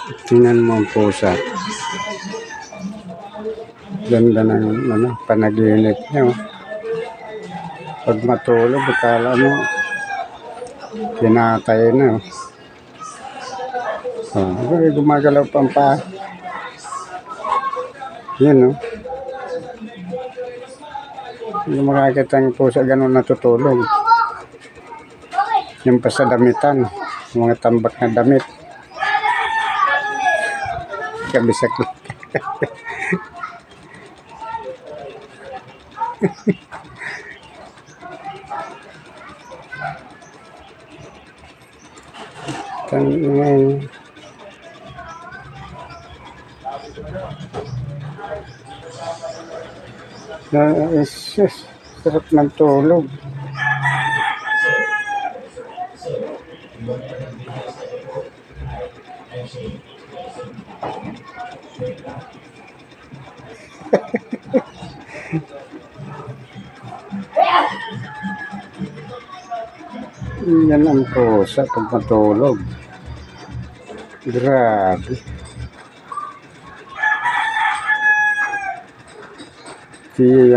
Tingnan mo ang pusa. Ganda ng panaginip niya. Oh. Pag matulog, akala mo, kinatay na. Oh, gumagalaw pa ang paa. Yan, oh. Hindi makakita ang pusa ganun natutulog. Yung pa sa damitan, mga tambak na damit. Kabisak lang. Tangan. Sarap ng tulog. Yan ang pusa pag matulog. Grabe. Yan.